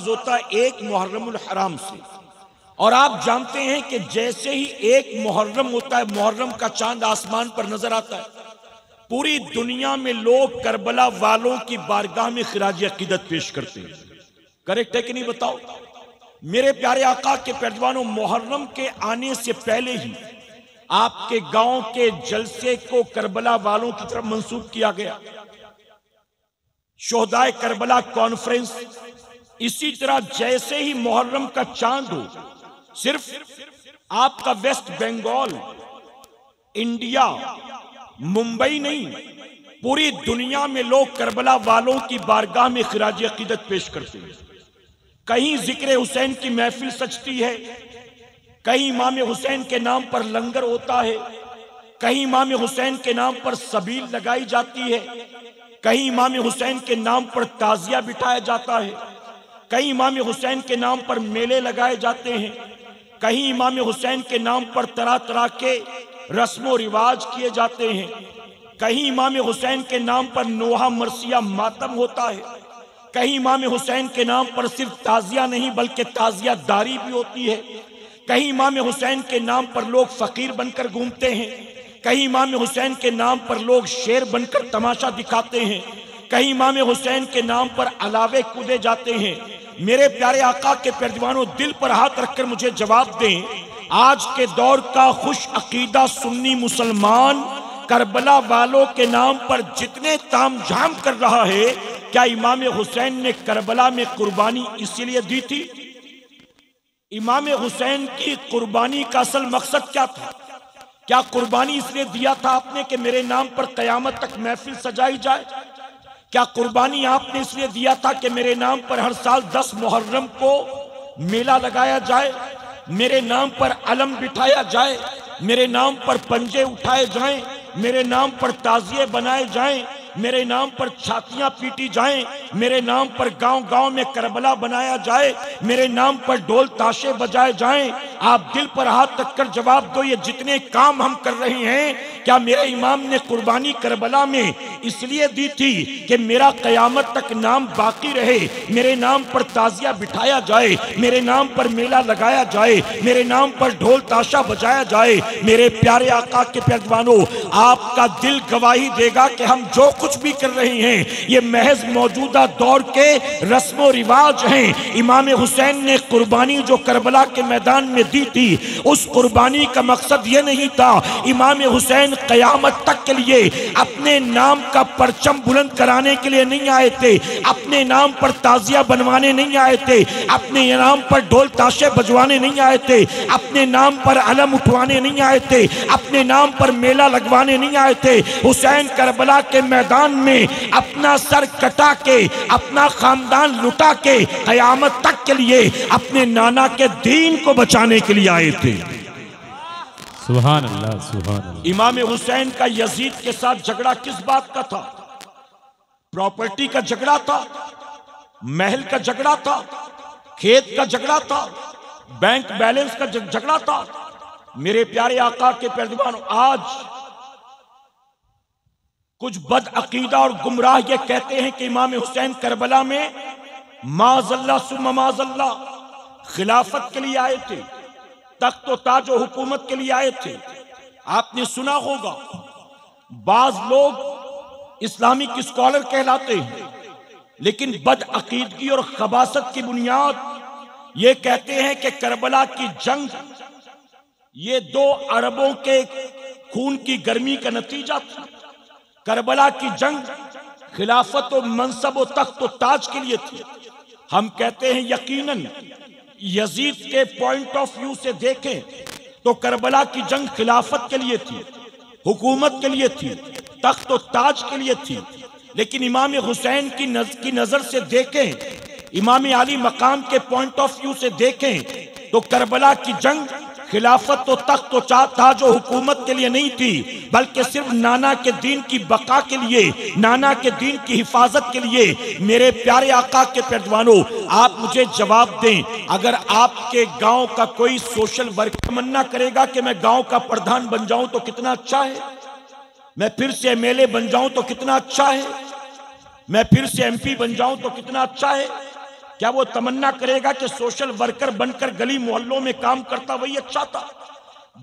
आगाज होता है एक मुहर्रमुल हराम से, और आप जानते हैं कि जैसे ही एक मुहर्रम होता है, मुहर्रम का चांद आसमान पर नजर आता है, पूरी दुनिया में लोग करबला वालों की बारगाह में खिराज अकीदत पेश करते हैं। करेक्ट है कि नहीं बताओ? मेरे प्यारे आका के पैरवानों, मुहर्रम के आने से पहले ही आपके गांव के जलसे को करबला वालों की तरफ मंसूब किया गया। शोहदाए करबला कॉन्फ्रेंस, इसी तरह जैसे ही मुहर्रम का चांद हो, सिर्फ आपका वेस्ट बंगाल, इंडिया, मुंबई नहीं, पूरी दुनिया में लोग करबला वालों की बारगाह में खिराज अकीदत पेश करते हैं। कहीं जिक्र हुसैन की महफिल सजती है, कहीं इमाम हुसैन के नाम पर लंगर होता है, कहीं इमाम हुसैन के नाम पर सबील लगाई जाती है, कहीं इमाम हुसैन के नाम पर ताजिया बिठाया जाता है, कहीं इमाम हुसैन के नाम पर मेले लगाए जाते हैं, कहीं इमाम हुसैन के नाम पर तरह तरह के रस्म रिवाज किए जाते हैं, कहीं इमाम हुसैन के नाम पर नोहा मरसिया मातम होता है, कहीं इमाम हुसैन के नाम पर सिर्फ ताजिया नहीं बल्कि ताजिया दारी भी होती है, कहीं इमाम हुसैन के नाम पर लोग फकीर बनकर घूमते हैं, कहीं इमाम हुसैन के नाम पर लोग शेर बनकर तमाशा दिखाते हैं, कहीं इमाम हुसैन के नाम पर अलावे कूदे जाते हैं। मेरे प्यारे आका के पैरवानों, दिल पर हाथ रखकर मुझे जवाब दें, आज के दौर का खुश अकीदा सुन्नी मुसलमान करबला वालों के नाम पर जितने तामझाम कर रहा है, क्या इमाम हुसैन ने करबला में कुर्बानी इसीलिए दी थी? इमाम हुसैन की कुर्बानी का असल मकसद क्या था? क्या कुर्बानी इसलिए दिया था आपने कि मेरे नाम पर कयामत तक महफिल सजाई जाए? क्या कुर्बानी आपने इसलिए दिया था कि मेरे नाम पर हर साल 10 मुहर्रम को मेला लगाया जाए, मेरे नाम पर अलम बिठाया जाए, मेरे नाम पर पंजे उठाए जाएं, मेरे नाम पर ताजिए बनाए जाएं, मेरे नाम पर छातियां पीटी जाएं, मेरे नाम पर गांव गांव में करबला बनाया जाए, मेरे नाम पर ढोल ताशे बजाए जाएं? आप दिल पर हाथ रखकर जवाब दो, ये जितने काम हम कर रहे हैं, क्या मेरे इमाम ने कुर्बानी करबला में इसलिए दी थी कि मेरा कयामत तक नाम बाकी रहे, मेरे नाम पर ताजिया बिठाया जाए, मेरे नाम पर मेला लगाया जाए, मेरे नाम पर ढोल ताशा बजाया जाए? मेरे प्यारे आका के पैरवानों, आपका दिल गवाही देगा कि हम जो कुछ भी कर रहे हैं ये महज मौजूदा दौर के रस्म रिवाज हैं। इमाम हुसैन ने कुर्बानी जो करबला के मैदान में दी थी, उस कुर्बानी का मकसद ये नहीं था। इमाम हुसैन कयामत तक के लिए अपने नाम का परचम बुलंद कराने के लिए नहीं आए थे, अपने नाम पर ताजिया बनवाने नहीं आए थे, अपने नाम पर ढोल ताशे बजवाने नहीं आए थे, अपने नाम पर अलम उठवाने नहीं आए थे, अपने नाम पर मेला लगवाने नहीं आए थे। हुसैन करबला के मैदान में अपना सर कटा के, अपना खानदान लुटा के कयामत तक के लिए अपने नाना के दीन को बचाने के लिए आए थे। सुभान अल्लाह, सुभान अल्लाह। इमाम हुसैन का यजीद के साथ झगड़ा किस बात का था? प्रॉपर्टी का झगड़ा था, महल का झगड़ा था, खेत का झगड़ा था, बैंक बैलेंस का झगड़ा था। मेरे प्यारे आका के पैरवानों, आज कुछ बद अकीदा और गुमराह ये कहते हैं कि इमाम हुसैन करबला में माज़ल्ला सुम्मा माज़ल्ला खिलाफत के लिए आए थे, तख्त व ताज व हुकूमत के लिए आए थे। आपने सुना होगा, बाज लोग इस्लामिक स्कॉलर कहलाते हैं, लेकिन बद अकीदगी और खबासत की बुनियाद ये कहते हैं कि करबला की जंग ये 2 अरबों के खून की गर्मी का नतीजा था। करबला की जंग खिलाफत और मनसब और तख्त और ताज के लिए थी। हम कहते हैं यकीनन यजीद के पॉइंट ऑफ व्यू से देखें तो करबला की जंग खिलाफत के लिए थी, हुकूमत के लिए थी, तख्त और ताज के लिए थी। लेकिन इमाम हुसैन की नजर से देखें, इमाम अली मकाम के पॉइंट ऑफ व्यू से देखें तो करबला की जंग खिलाफत और तख्त और ताज और हुकूमत के लिए नहीं थी, बल्कि सिर्फ नाना के दीन की बका के लिए, नाना के दीन की हिफाजत के लिए। मेरे प्यारे आका के पैरवानों, आप मुझे जवाब दें, अगर आपके गांव का कोई सोशल वर्क तमन्ना करेगा कि मैं गांव का प्रधान बन जाऊं तो कितना अच्छा है, मैं फिर से एमएलए बन जाऊं तो कितना अच्छा है, मैं फिर से एमपी बन जाऊं तो कितना अच्छा है, क्या वो तमन्ना करेगा कि सोशल वर्कर बनकर गली मोहल्लों में काम करता वही अच्छा था?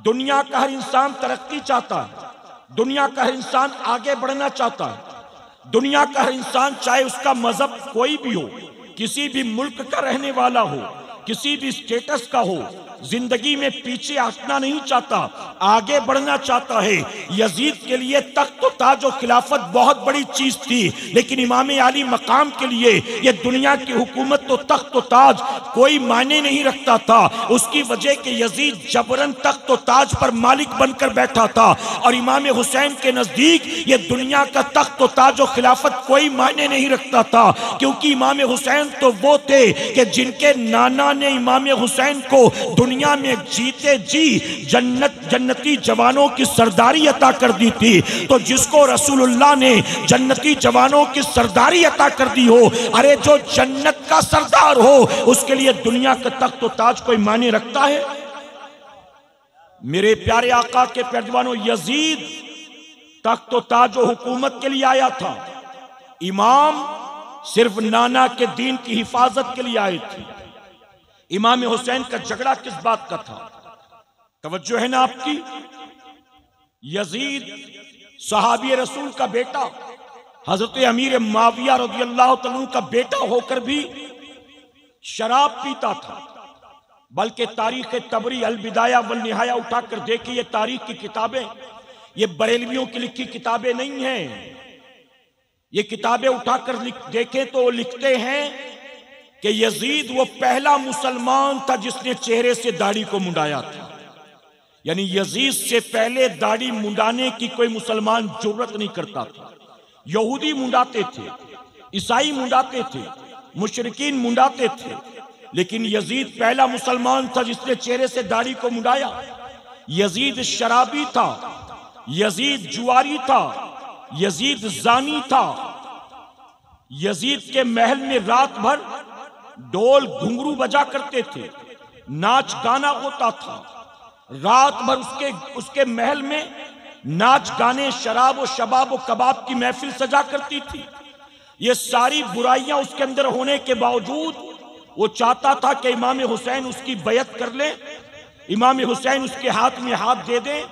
दुनिया का हर इंसान तरक्की चाहता है, दुनिया का हर इंसान आगे बढ़ना चाहता है, दुनिया का हर इंसान चाहे उसका मजहब कोई भी हो, किसी भी मुल्क का रहने वाला हो, किसी भी स्टेटस का हो, जिंदगी में पीछे हटना नहीं चाहता, आगे बढ़ना चाहता है। यजीद के लिए तख्त ताज और खिलाफत बहुत बड़ी चीज थी, लेकिन इमाम आली मकाम के लिए ये दुनिया की हुकूमत तो तख्त ताज कोई मायने नहीं रखता था। उसकी वजह कि यजीद जबरन तख्त ताज पर मालिक बनकर बैठा था और इमाम हुसैन के नजदीक ये दुनिया का तख्त ताज और खिलाफत कोई मायने नहीं रखता था, क्योंकि इमाम हुसैन तो वो थे कि जिनके नाना ने इमाम हुसैन को दुनिया में जीते जी जन्नती जवानों की सरदारी अता कर दी थी। तो जिसको रसूलुल्लाह ने जन्नती जवानों की सरदारी अता कर दी हो, अरे जो जन्नत का सरदार हो, उसके लिए दुनिया का तख्त ताज कोई मायने रखता है? मेरे प्यारे आका के पैरवानों, यजीद तख्त ताज और हुकूमत के लिए आया था, इमाम सिर्फ नाना के दीन की हिफाजत के लिए आए थे। इमाम हुसैन का झगड़ा किस बात का था? तवज्जो है ना आपकी? यजीद सहाबी रसूल का बेटा, हजरत अमीर माविया रज़ियल्लाहु तआला का बेटा होकर भी शराब पीता था। बल्कि तारीख तबरी अल बिदाया वल निहाया उठाकर देखिए, ये तारीख की किताबें, ये बरेलवियों की लिखी किताबें नहीं हैं। ये किताबें उठाकर देखें तो लिखते हैं कि यजीद वो पहला मुसलमान था जिसने चेहरे से दाढ़ी को मुंडाया था। यानी यजीद से पहले दाढ़ी मुंडाने की कोई मुसलमान जुर्रत नहीं करता था। यहूदी मुंडाते थे, ईसाई मुंडाते थे, मुशरिकीन मुंडाते थे, लेकिन यजीद पहला मुसलमान था जिसने चेहरे से दाढ़ी को मुंडाया। यजीद शराबी था, यजीद जुआरी था, यजीद जानी था। यजीद के महल में रात भर ढोल घुंघरू बजा करते थे, नाच गाना होता था। रात भर उसके महल में नाच गाने, शराब और शबाब और कबाब की महफिल सजा करती थी। ये सारी बुराइयां उसके अंदर होने के बावजूद वो चाहता था कि इमाम हुसैन उसकी बैत कर ले, इमाम हुसैन उसके हाथ में हाथ दे दे।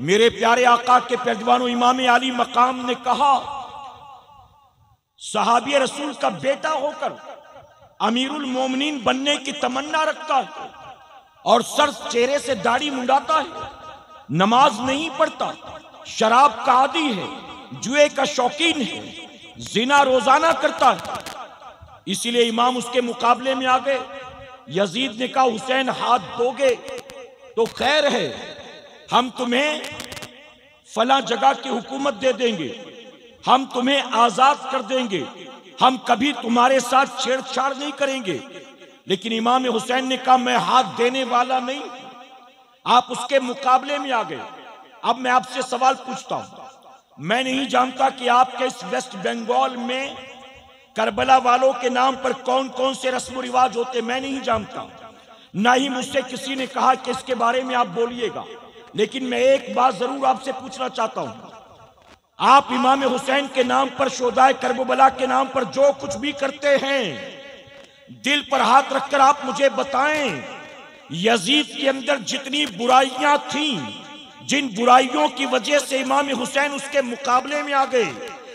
मेरे प्यारे आका के पैरवानों, इमाम आली मकाम ने कहा, सहाबी रसूल का बेटा होकर अमीरुल मोमिनीन बनने की तमन्ना रखता है और सर चेहरे से दाढ़ी मुंडाता है, नमाज नहीं पढ़ता, शराब का आदी है, जुए का शौकीन है, जिना रोजाना करता है। इसीलिए इमाम उसके मुकाबले में आ गए। यजीद ने कहा, हुसैन हाथ दोगे तो खैर है, हम तुम्हें फला जगह की हुकूमत दे देंगे, हम तुम्हें आजाद कर देंगे, हम कभी तुम्हारे साथ छेड़छाड़ नहीं करेंगे। लेकिन इमाम हुसैन ने कहा, मैं हाथ देने वाला नहीं। आप उसके मुकाबले में आ गए। अब मैं आपसे सवाल पूछता हूं, मैं नहीं जानता कि आपके इस वेस्ट बंगाल में करबला वालों के नाम पर कौन कौन से रस्म रिवाज होते, मैं नहीं जानता, ना ही मुझसे किसी ने कहा कि इसके बारे में आप बोलिएगा। लेकिन मैं एक बात जरूर आपसे पूछना चाहता हूं, आप इमाम हुसैन के नाम पर, शोदाए करबला के नाम पर जो कुछ भी करते हैं, दिल पर हाथ रखकर आप मुझे बताएं, यजीद के अंदर जितनी बुराइयां थीं, जिन बुराइयों की वजह से इमाम हुसैन उसके मुकाबले में आ गए,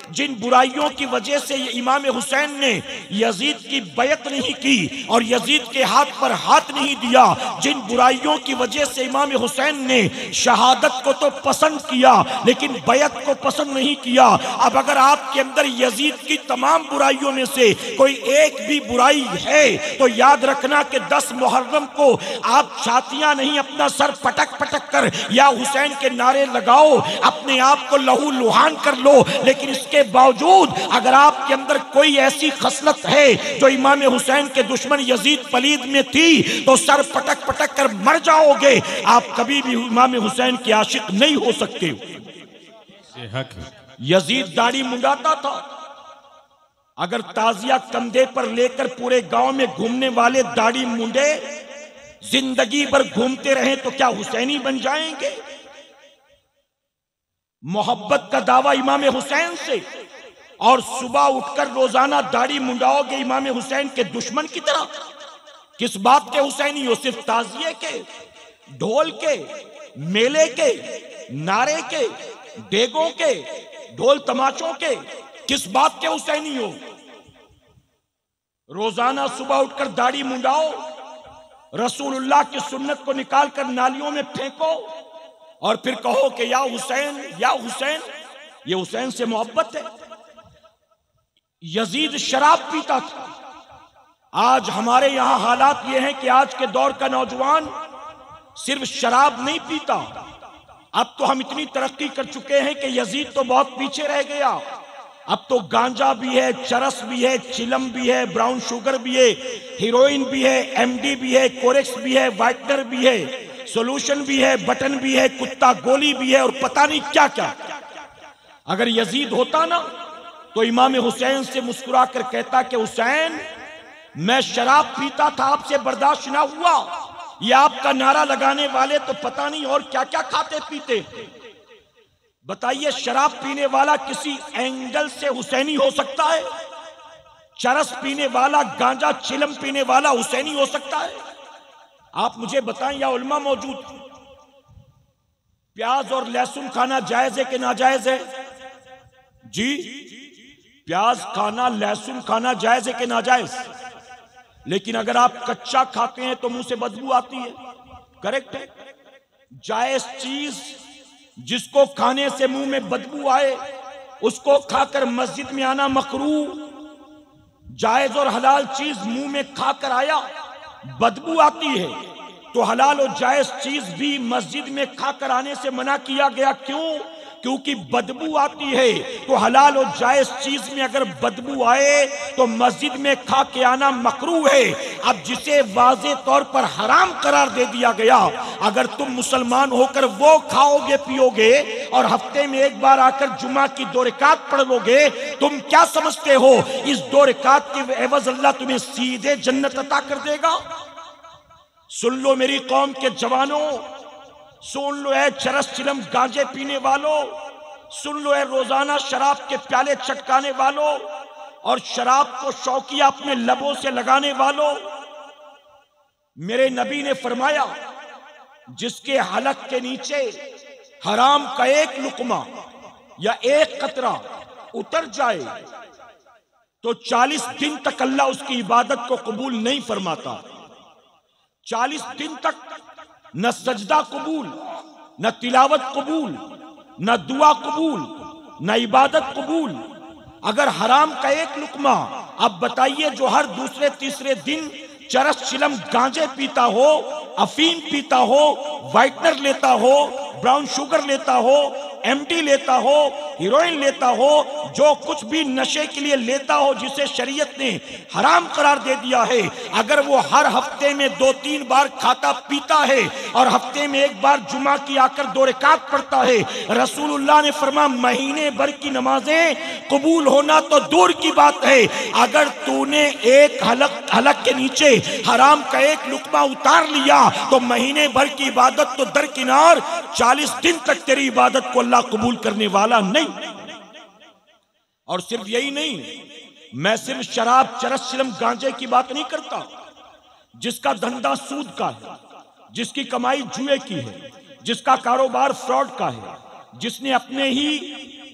जिन बुराइयों की वजह से इमाम हुसैन ने यजीद की बैत नहीं की और यजीद के हाथ पर हाथ नहीं दिया, जिन बुराइयों की वजह से इमाम हुसैन ने शहादत को तो पसंद किया लेकिन बैत को पसंद नहीं किया, अब अगर आपके अंदर यजीद की तमाम बुराइयों में से कोई एक भी बुराई है तो याद रखना कि 10 मुहर्रम को आप छातियां नहीं, अपना सर पटक पटक कर या हुसैन के नारे लगाओ, अपने आप को लहू लुहान कर लो, लेकिन इसके बावजूद अगर आपके अंदर कोई ऐसी खसलत है जो इमाम हुसैन के दुश्मन यजीद पलीद में थी तो सर पटक पटक कर मर जाओगे। आप कभी भी इमाम हुसैन के आशिक नहीं हो सकते। यजीद दाढ़ी मुंडाता था। अगर ताजिया कंधे पर लेकर पूरे गांव में घूमने वाले दाढ़ी मुंडे जिंदगी भर घूमते रहे तो क्या हुसैनी बन जाएंगे? मोहब्बत का दावा इमाम हुसैन से, और सुबह उठकर रोजाना दाढ़ी मुंडाओगे इमाम हुसैन के दुश्मन की तरह? किस बात के हुसैनी हो? सिर्फ ताजिए के, ढोल के, मेले के, नारे के, डेगों के, ढोल तमाचों के? किस बात के हुसैनी हो? रोजाना सुबह उठकर दाढ़ी मुंडाओ, रसूलुल्लाह की सुन्नत को निकालकर नालियों में फेंको और फिर कहो कि या हुसैन या हुसैन। ये हुसैन से मोहब्बत है? यजीद शराब पीता था। आज हमारे यहां हालात ये हैं कि आज के दौर का नौजवान सिर्फ शराब नहीं पीता, अब तो हम इतनी तरक्की कर चुके हैं कि यजीद तो बहुत पीछे रह गया। अब तो गांजा भी है, चरस भी है, चिलम भी है, ब्राउन शुगर भी है, हीरोइन भी है, एमडी भी है, कोरेक्स भी है, वाइटनर भी है, सोल्यूशन भी है, बटन भी है, कुत्ता गोली भी है और पता नहीं क्या क्या। अगर यजीद होता ना तो इमाम हुसैन से मुस्कुरा कर कहता कि हुसैन, मैं शराब पीता था, आपसे बर्दाश्त ना हुआ। ये आपका नारा लगाने वाले तो पता नहीं और क्या क्या खाते पीते। बताइए, शराब पीने वाला किसी एंगल से हुसैनी हो सकता है? चरस पीने वाला, गांजा चिलम पीने वाला हुसैनी हो सकता है? आप मुझे बताएं, या उलमा मौजूद, प्याज और लहसुन खाना जायज है कि नाजायज है? जी, प्याज खाना, लहसुन खाना जायज है कि नाजायज? लेकिन अगर आप कच्चा खाते हैं तो मुंह से बदबू आती है, करेक्ट है? जायज चीज जिसको खाने से मुंह में बदबू आए उसको खाकर मस्जिद में आना मकरूह। जायज और हलाल चीज मुंह में खाकर आया, बदबू आती है, तो हलाल और जायज चीज भी मस्जिद में खाकर आने से मना किया गया। क्यों? क्योंकि बदबू आती है। तो हलाल और जायज चीज में अगर बदबू आए तो मस्जिद में खा के आना मकरूह है। अब जिसे वाज़े तौर पर हराम करार दे दिया गया, अगर तुम मुसलमान होकर वो खाओगे पियोगे और हफ्ते में एक बार आकर जुमा की 2 रकात पढ़ लोगे, तुम क्या समझते हो इस 2 रकात के एवज अल्लाह तुम्हें सीधे जन्नत अता कर देगा? सुन लो मेरी कौम के जवानों, सुन लो है चरस चिलम गांजे पीने वालों, सुन लो है रोजाना शराब के प्याले चटकाने वालों और शराब को शौकिया अपने लबों से लगाने वालों। मेरे नबी ने फरमाया, जिसके हलक के नीचे हराम का एक लुकमा या एक कतरा उतर जाए तो 40 दिन तक अल्लाह उसकी इबादत को कबूल नहीं फरमाता। 40 दिन तक न सजदा कबूल, न तिलावत कबूल, न दुआ कबूल, न इबादत कबूल। अगर हराम का एक लुकमा, अब बताइए, जो हर दूसरे तीसरे दिन चरस चिलम गांजे पीता हो, अफीम पीता हो, वाइटनर लेता हो, ब्राउन शुगर लेता हो, एमडी लेता हो, हीरोइन लेता हो, जो कुछ भी नशे के लिए लेता हो जिसे शरीयत ने हराम करार दे दिया है, अगर वो हर हफ्ते में 2-3 बार खाता पीता है और हफ्ते में एक बार जुमा की आकर 2 रकात पढ़ता है, रसूलुल्लाह ने फरमाया महीने भर की नमाजें कबूल होना तो दूर की बात है। अगर तूने एक हलक के नीचे हराम का एक लुकमा उतार लिया तो महीने भर की इबादत तो दरकिनार, 40 दिन तक तेरी इबादत को अल्लाह कबूल करने वाला नहीं। और सिर्फ यही नहीं, मैं सिर्फ शराब चरस चिलम गांजे की बात नहीं करता। जिसका धंधा सूद का है, जिसकी कमाई जुए की है, जिसका कारोबार फ्रॉड का है, जिसने अपने ही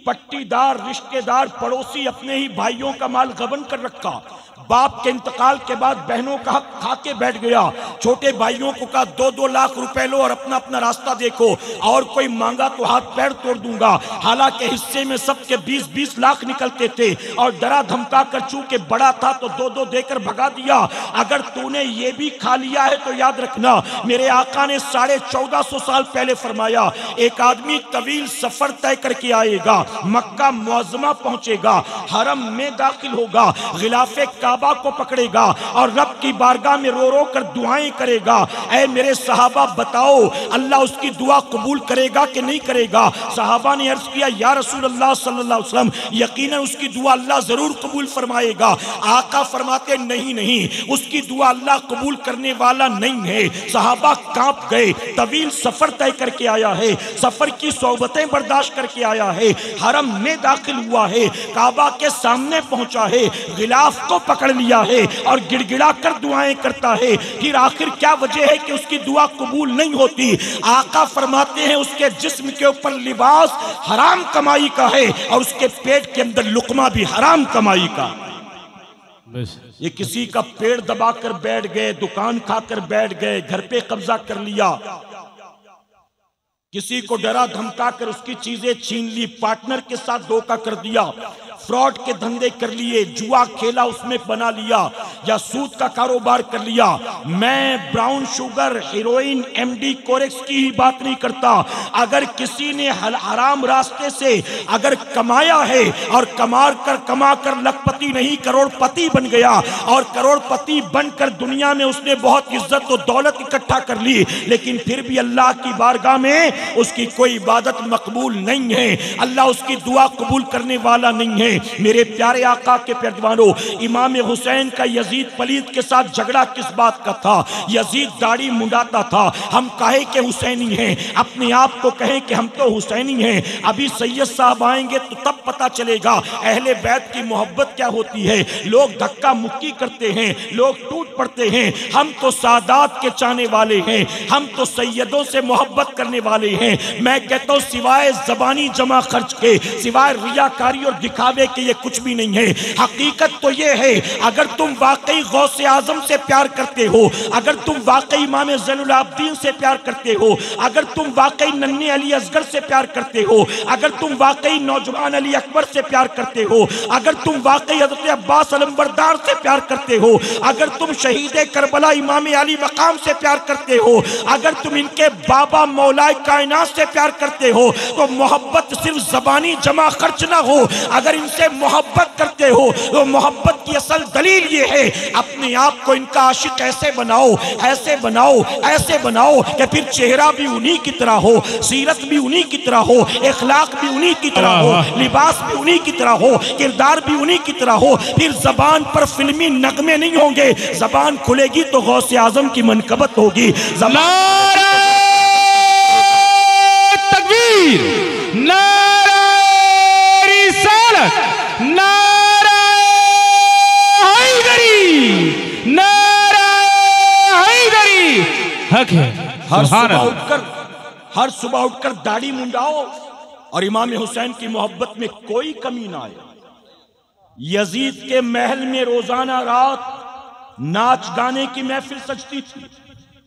पट्टीदार, रिश्तेदार, पड़ोसी, अपने ही भाइयों का माल गबन कर रखा, बाप के इंतकाल के बाद बहनों का हक खा के बैठ गया, छोटे भाइयों को कहा 2-2 लाख रुपए लो और अपना अपना रास्ता देखो, और कोई मांगा तो हाथ पैर तोड़ दूंगा। हालांकि हिस्से में सबके 20-20 लाख निकलते थे और डरा धमका कर चूंकि बड़ा था तो 2-2 देकर भगा दिया। अगर तूने ये भी खा लिया है तो याद रखना, मेरे आका ने 1450 साल पहले फरमाया, एक आदमी तवील सफर तय करके आएगा, मक्का मुअज्जमा पहुंचेगा, हरम में दाखिल होगा, गिलाफे काबा काबा को पकड़ेगा और रब की बारगाह में रो रो कर दुआएं करेगा। ऐ मेरे सहाबा बताओ अल्लाह उसकी दुआ कबूल करेगा कि नहीं करेगा? सहाबा ने अर्ज किया या रसूल अल्लाह सल्लल्लाहु अलैहि वसल्लम यकीनन उसकी दुआ अल्लाह जरूर कबूल फरमाएगा। आका फरमाते नहीं नहीं, उसकी दुआ अल्लाह कबूल करने वाला नहीं है। सहाबा कांप गए। तवील सफर तय करके आया है, सफर की सोबतें बर्दाश्त करके आया है, हरम में दाखिल हुआ है, काबा के सामने पहुंचा है, गिलाफ को पकड़ लिया है और गिड़गिड़ा कर दुआएं करता है। फिर आखिर क्या वजह है कि उसकी दुआ कबूल नहीं होती? आका फरमाते हैं उसके जिस्म के ऊपर लिबास हराम कमाई का है और उसके पेट के अंदर लुकमा भी हराम कमाई का। ये किसी का पेड़ दबाकर बैठ गए, दुकान खाकर बैठ गए, घर पे कब्जा कर लिया, किसी को डरा धमका कर उसकी चीजें छीन ली, पार्टनर के साथ धोखा कर दिया, फ्रॉड के धंधे कर लिए, जुआ खेला उसमें बना लिया, या सूद का कारोबार कर लिया। मैं brown sugar, heroin, MD, Corex की ही बात नहीं करता। अगर किसी ने हराम रास्ते से अगर कमाया है और कमा कर लखपति नहीं करोड़पति बन गया और करोड़पति बनकर दुनिया में उसने बहुत इज्जत और दौलत इकट्ठा कर ली, लेकिन फिर भी अल्लाह की बारगाह में उसकी कोई इबादत मकबूल नहीं है, अल्लाह उसकी दुआ कबूल करने वाला नहीं है। मेरे प्यारे आका के प्यारवानों, इमाम हुसैन का यजीद पलीद के साथ झगड़ा किस बात का था? यजीद दाढ़ी मुंडाता था। हम कहे कि हुसैनी हैं, अपने आप को कहें कि हम तो हुसैनी हैं। अभी सैयद साहब आएंगे तो तब पता चलेगा अहले बैत की मोहब्बत क्या होती है। लोग धक्का मुक्की करते हैं, लोग टूट पड़ते हैं। हम तो सादात के चाहने वाले हैं, हम तो सैयदों से मोहब्बत करने वाले हैं। मैं कहता हूँ सिवाय जबानी जमा खर्च के, सिवाय रियाकारी और दिखावे के ये कुछ भी नहीं है। हकीकत तो ये है अगर तुम वाकई गौसे आजम से प्यार करते हो, अगर तुम वाकई इमाम ज़ैनुल आबिदीन से प्यार करते हो, अगर तुम वाकई नन्हे अली असगर से प्यार करते हो, अगर तुम वाकई नौजवान अली अकबर से प्यार करते हो, अगर तुम वाकई हज़रत अब्बास अलंबरदार से प्यार करते हो, अगर तुम शहीद करबला इमाम अली मकाम से प्यार करते हो, अगर तुम इनके बाबा मौलाए कायनात से प्यार करते हो, तो मोहब्बत सिर्फ ज़बानी जमा खर्च ना हो। अगर इनसे मोहब्बत करते हो तो मोहब्बत की असल दलील ये है अपने आप को इनका आशिक ऐसे बनाओ, ऐसे बनाओ, ऐसे बनाओ कि फिर चेहरा भी उन्हीं की तरह हो, सीरत भी उन्हीं की तरह हो, इखलाक भी उन्हीं की तरह हो, लिबास भी उन्हीं की तरह हो, किरदार भी उन्हीं की तरह हो। फिर जबान पर फिल्मी नगमे नहीं होंगे, जबान खुलेगी तो गौसे आजम की मनकबत होगी। नारे तकबीर, नारे रिसालत, नारे हैदरी, नारे हैदरी। हक है। हर सुबह उठकर दाढ़ी मुंडाओ और इमाम हुसैन की मोहब्बत में कोई कमी ना आए। यजीद के महल में रोजाना रात नाच गाने की महफिल सजती थी।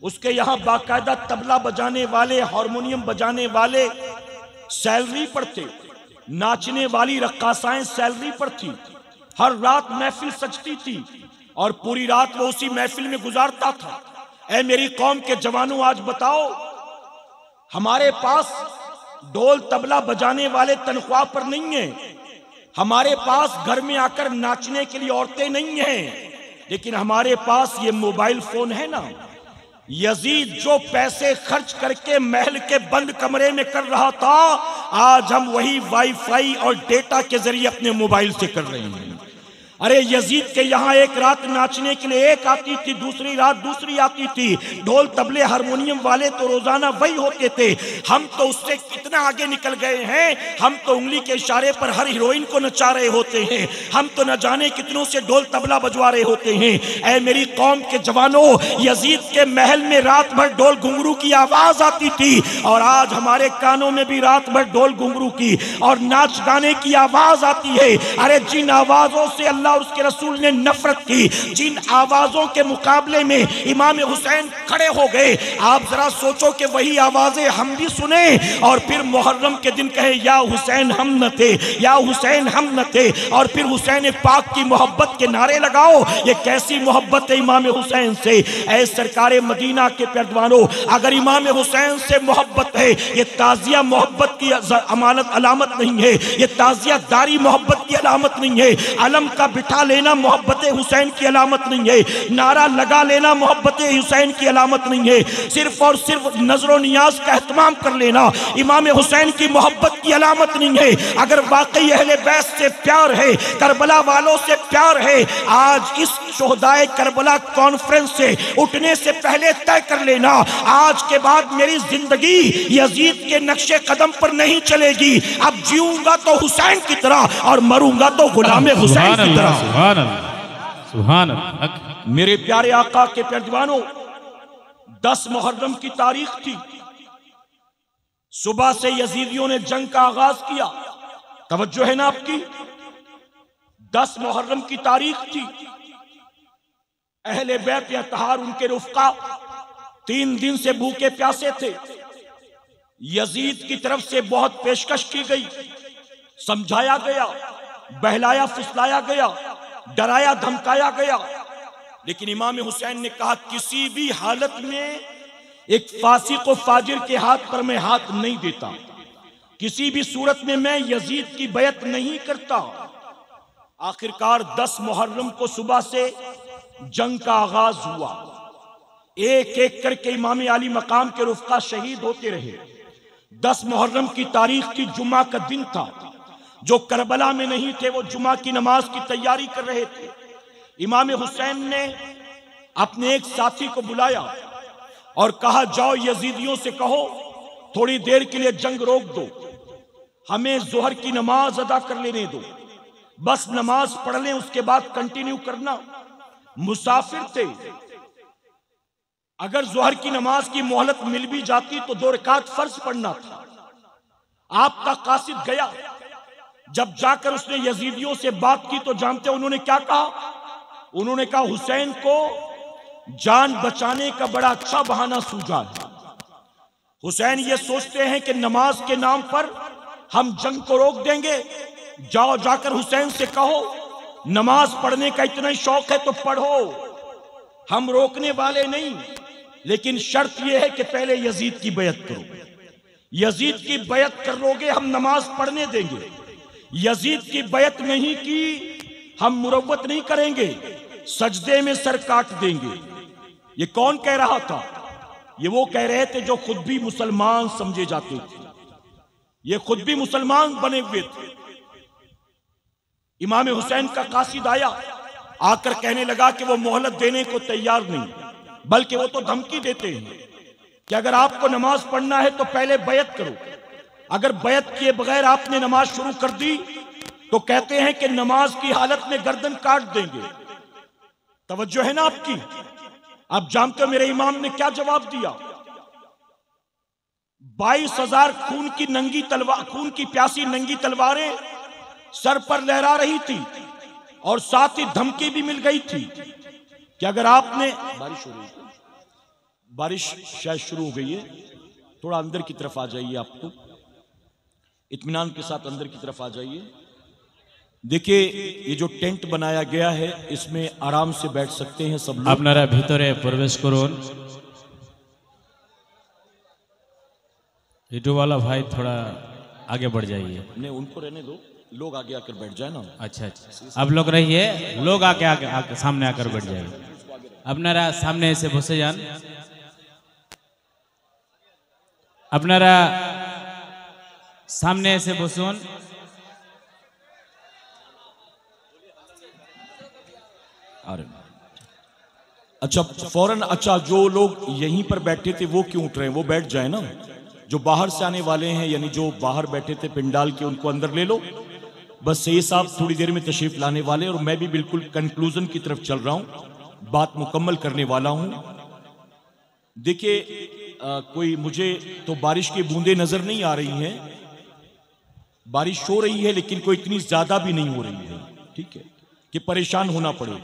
उसके यहां बाकायदा तबला बजाने वाले, हारमोनियम बजाने वाले सैलरी पर थे, नाचने वाली रक्कासाएं सैलरी पर थी। हर रात महफिल सजती थी और पूरी रात वो उसी महफिल में गुजारता था। ऐ मेरी कौम के जवानों, आज बताओ हमारे पास ढोल तबला बजाने वाले तनख्वाह पर नहीं है, हमारे पास घर में आकर नाचने के लिए औरतें नहीं हैं, लेकिन हमारे पास ये मोबाइल फोन है ना। यजीद जो पैसे खर्च करके महल के बंद कमरे में कर रहा था, आज हम वही वाईफाई और डेटा के जरिए अपने मोबाइल से कर रहे हैं। अरे यजीद के यहाँ एक रात नाचने के लिए एक आती थी, दूसरी रात दूसरी आती थी। ढोल तबले हारमोनियम वाले तो रोजाना वही होते थे। हम तो उससे कितना आगे निकल गए हैं, हम तो उंगली के इशारे पर हर हीरोइन को नचा रहे होते हैं, हम तो न जाने कितनों से ढोल तबला बजवा रहे होते हैं। ऐ मेरी कौम के जवानों, यजीद के महल में रात भर ढोल घुंघरू की आवाज आती थी और आज हमारे कानों में भी रात भर ढोल घुंघरू की और नाच गाने की आवाज आती है। अरे जिन आवाजों से अल्लाह और उसके रसूल ने नफरत की, जिन आवाजों के मुकाबले में इमाम हुसैन खड़े हो गए, आप जरा सोचो कि वही आवाजें हम भी सुने और फिर मुहर्रम के दिन कहे या हुसैन हम न थे, या हुसैन हम न थे, और फिर हुसैन पाक की मोहब्बत के नारे लगाओ। ये कैसी मोहब्बत है इमाम हुसैन से। ऐ सरकारे मदीना के पैरवानों, अगर इमाम हुसैन से मोहब्बत है, ये ताजिया मोहब्बत की अमानत अलामत नहीं है, ये ताजिया दारी मोहब्बत की अलामत नहीं है। अलम का बिठा लेना मोहब्बत हुसैन की अलामत नहीं है, नारा लगा लेना मोहब्बत हुसैन की अलामत नहीं है, सिर्फ और सिर्फ नजरो नियाज का एहतमाम कर लेना इमाम हुसैन की मोहब्बत की अलामत नहीं है। अगर वाकई अहले बैत से प्यार है, करबला वालों से प्यार है, आज इस शोहदाए करबला कॉन्फ्रेंस से उठने से पहले तय कर लेना, आज के बाद मेरी जिंदगी यजीद के नक्शे कदम पर नहीं चलेगी। अब जीऊंगा तो हुसैन की तरह और मरूंगा तो गुलाम हुसैन की तरह। सुभान अल्लाह, सुभान अल्लाह। मेरे प्यारे आका के प्यारे दीवानों, 10 मुहर्रम की तारीख थी, सुबह से यजीदियों ने जंग का आगाज किया। तवज्जो है ना आपकी? 10 मुहर्रम की तारीख थी। अहले बैत या तहार उनके रुफ़का 3 दिन से भूखे प्यासे थे। यजीद की तरफ से बहुत पेशकश की गई, समझाया गया, बहलाया फुसलाया गया, डराया धमकाया गया, लेकिन इमाम हुसैन ने कहा किसी भी हालत में एक फासिक व फाजिर के हाथ पर मैं हाथ नहीं देता, किसी भी सूरत में मैं यजीद की बैत नहीं करता। आखिरकार 10 मुहर्रम को सुबह से जंग का आगाज हुआ। एक एक करके इमाम आली मकाम के रुफ़का शहीद होते रहे। 10 मुहर्रम की तारीख की जुम्मा का दिन था। जो करबला में नहीं थे वो जुम्मा की नमाज की तैयारी कर रहे थे। इमाम हुसैन ने अपने एक साथी को बुलाया और कहा जाओ यजीदियों से कहो थोड़ी देर के लिए जंग रोक दो, हमें जोहर की नमाज अदा कर लेने दो, बस नमाज पढ़ लें, उसके बाद कंटिन्यू करना। मुसाफिर थे, अगर जोहर की नमाज की मोहलत मिल भी जाती तो 2 रकात फर्ज पढ़ना था। आपका कासिद गया, जब जाकर उसने यजीदियों से बात की तो जानते उन्होंने क्या कहा? उन्होंने कहा हुसैन को जान बचाने का बड़ा अच्छा बहाना सूझा है। हुसैन ये सोचते हैं कि नमाज के नाम पर हम जंग को रोक देंगे। जाओ जाकर हुसैन से कहो नमाज पढ़ने का इतना ही शौक है तो पढ़ो, हम रोकने वाले नहीं, लेकिन शर्त यह है कि पहले यजीद की बैत करो। यजीद की बैत कर लोगे हम नमाज पढ़ने देंगे, यजीद की बैत नहीं की हम मुरव्वत नहीं करेंगे, सजदे में सर काट देंगे। ये कौन कह रहा था? ये वो कह रहे थे जो खुद भी मुसलमान समझे जाते थे, ये खुद भी मुसलमान बने हुए थे। इमाम हुसैन का कासिद आया, आकर कहने लगा कि वो मोहलत देने को तैयार नहीं, बल्कि वो तो धमकी देते हैं कि अगर आपको नमाज पढ़ना है तो पहले बैत करो, अगर बैत किए बगैर आपने नमाज शुरू कर दी तो कहते हैं कि नमाज की हालत में गर्दन काट देंगे। तवज्जो है ना आपकी? आप जानते हो मेरे इमाम ने क्या जवाब दिया? 22,000 खून की प्यासी नंगी तलवारें सर पर लहरा रही थी और साथ ही धमकी भी मिल गई थी कि अगर आपने बारिश हो रही है, बारिश शायद शुरू हो गई है, थोड़ा अंदर की तरफ आ जाइए, आपको इत्मीनान के साथ अंदर की तरफ आ जाइए। देखिए ये जो टेंट बनाया गया है इसमें आराम से बैठ सकते हैं सब लोग। আপনারা ভিতরে প্রবেশ করুন। यूट्यूब वाला भाई थोड़ा आगे बढ़ जाइए। नहीं उनको रहने दो, लोग आगे आकर बैठ जाए ना। अच्छा अच्छा, आप लोग रहिए, लोग आके सामने आकर बैठ जाइए। আপনারা সামনে এসে বসে যান। আপনারা সামনে এসে বসুন। अरे अच्छा फौरन, अच्छा जो लोग यहीं पर बैठे थे वो क्यों उठ रहे हैं? वो बैठ जाए ना। जो बाहर से आने वाले हैं यानी जो बाहर बैठे थे पिंडाल के, उनको अंदर ले लो। बस ये साहब थोड़ी देर में तशरीफ लाने वाले, और मैं भी बिल्कुल कंक्लूजन की तरफ चल रहा हूं, बात मुकम्मल करने वाला हूं। देखिए कोई मुझे तो बारिश की बूंदें नजर नहीं आ रही हैं, बारिश हो रही है लेकिन कोई इतनी ज्यादा भी नहीं हो रही है, ठीक है, कि परेशान होना पड़े।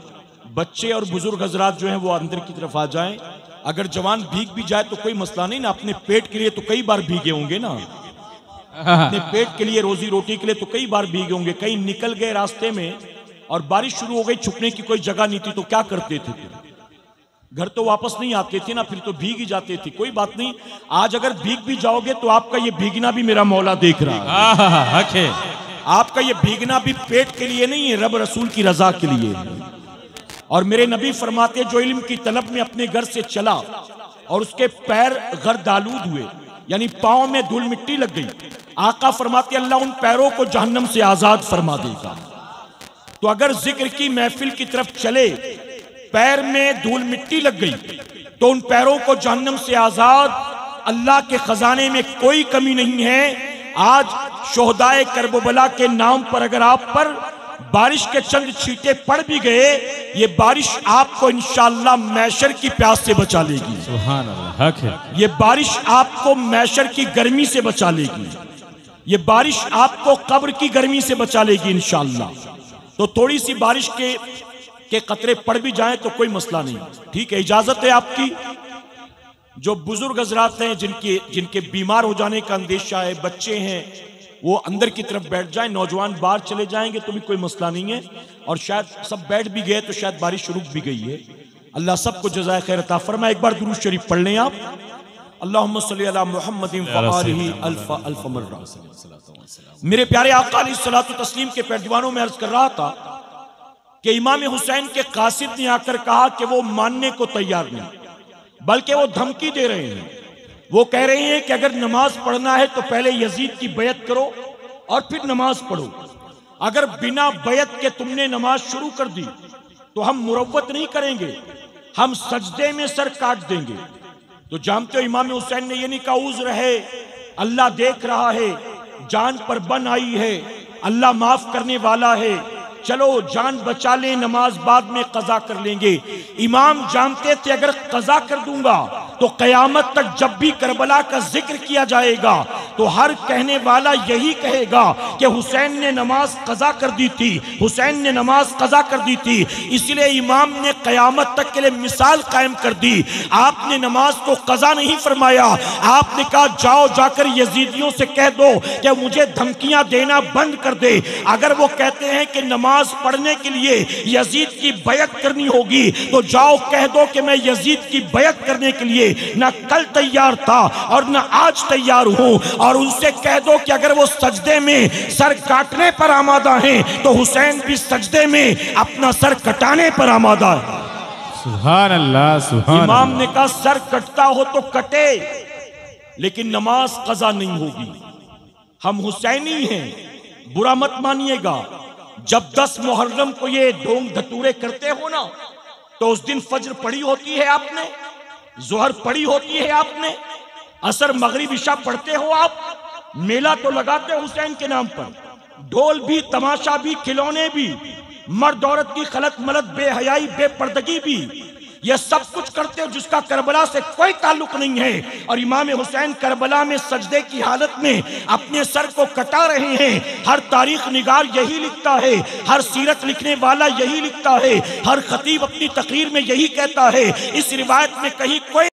बच्चे और बुजुर्ग हजरात जो हैं वो अंदर की तरफ आ जाएं। अगर जवान भीग भी जाए तो कोई मसला नहीं ना, अपने पेट के लिए तो कई बार भीगे होंगे ना, अपने पेट के लिए, रोजी रोटी के लिए तो कई बार भीगे होंगे। कहीं निकल गए रास्ते में और बारिश शुरू हो गई, छुपने की कोई जगह नहीं थी तो क्या करते थे? फिर घर तो वापस नहीं आते थे ना, फिर तो भीग ही जाते थे। कोई बात नहीं, आज अगर भीग भी जाओगे तो आपका ये भीगना भी मेरा मौला देख रहा है। आपका ये भीगना भी पेट के लिए नहीं है, रब रसूल की रजा के लिए। और मेरे नबी फरमाते जो इल्म की तलब में अपने घर से चला और उसके पैर गर्दालूद हुए, यानी पांव में धूल मिट्टी लग गई, आका फरमाते अल्लाह उन पैरों को जहन्नम से आजाद फरमा देगा। तो अगर जिक्र की महफिल की तरफ चले, पैर में धूल मिट्टी लग गई, तो उन पैरों को जहन्नम से आजाद, अल्लाह के खजाने में कोई कमी नहीं है। आज शोहदाए करबला के नाम पर अगर आप पर बारिश के चंद छींटे पड़ भी गए, ये बारिश आपको इंशाअल्लाह मैशर की प्यास से बचा लेगी। सुभान अल्लाह, हक है। ये बारिश आपको मैशर की गर्मी से बचा लेगी, ये बारिश आपको कब्र की गर्मी से बचा लेगी इंशाअल्लाह। तो थोड़ी सी बारिश के कतरे पड़ भी जाएं तो कोई मसला नहीं, ठीक है, इजाजत है आपकी। जो बुजुर्ग हजरात हैं जिनके बीमार हो जाने का अंदेशा है, बच्चे हैं, वो अंदर की तरफ बैठ जाएं, नौजवान बाहर चले जाएंगे तो भी कोई मसला नहीं है। और शायद सब बैठ भी गए तो शायद बारिश रुक भी गई है। अल्लाह सबको जज़ाए खैर अता फरमाए। एक बार दुरूद शरीफ पढ़ लें आप, अल्लाहुम्मा सल्ली अला मुहम्मदिन व आलिहि अल्फ मर्रा। मेरे प्यारे आका अलैहिस्सलातु तस्लीम के पैरदीवानों में अर्ज कर रहा था कि इमाम हुसैन के कासिद ने आकर कहा कि वो मानने को तैयार नहीं, बल्कि वो धमकी दे रहे हैं। वो कह रहे हैं कि अगर नमाज पढ़ना है तो पहले यजीद की बैत करो और फिर नमाज पढ़ो। अगर बिना बैत के तुमने नमाज शुरू कर दी तो हम मुरव्वत नहीं करेंगे, हम सजदे में सर काट देंगे। तो जानते हो इमाम हुसैन ने ये नहीं कहा उज़्र है, अल्लाह देख रहा है, जान पर बन आई है, अल्लाह माफ करने वाला है, चलो जान बचा ले, नमाज बाद में कजा कर लेंगे। इमाम जानते थे अगर कजा कर दूंगा तो कयामत तक जब भी करबला का जिक्र किया जाएगा तो हर कहने वाला यही कहेगा कि हुसैन ने नमाज कजा कर दी थी, हुसैन ने नमाज कजा कर दी थी। इसलिए इमाम ने कयामत तक के लिए मिसाल कायम कर दी। आपने नमाज को कजा नहीं फरमाया, आपने कहा जाओ जाकर यजीदियों से कह दो कि मुझे धमकियां देना बंद कर दे। अगर वो कहते हैं कि नमाज पढ़ने के लिए यजीद की बैत करनी होगी तो जाओ कह दो कि मैं यजीद की बैत करने के लिए ना कल तैयार था और ना आज तैयार हूं। और उनसे कह दो कि अगर वो सजदे में सर काटने पर आमादा हैं तो हुसैन भी सजदे में अपना सर कटाने पर आमादा है। सुभान अल्लाह, सुभान। इमाम ने कहा सर कटता हो तो कटे, लेकिन नमाज कजा नहीं होगी। हम हुसैनी हैं, बुरा मत मानिएगा। जब 10 मुहर्रम को ये ढोंग धतूरे करते हो ना, तो उस दिन फज्र पढ़ी होती है आपने, जोहर पढ़ी होती है आपने, असर मगरिब इशा पढ़ते हो आप, मेला तो लगाते हो हुसैन के नाम पर, ढोल भी, तमाशा भी, खिलौने भी, मर्द औरत की खलत मलत, बेहयाई, बेपर्दगी भी, यह सब कुछ करते हो जिसका करबला से कोई ताल्लुक नहीं है। और इमाम हुसैन करबला में सजदे की हालत में अपने सर को कटा रहे हैं। हर तारीख निगार यही लिखता है, हर सीरत लिखने वाला यही लिखता है, हर खतीब अपनी तकरीर में यही कहता है। इस रिवायत में कहीं कोई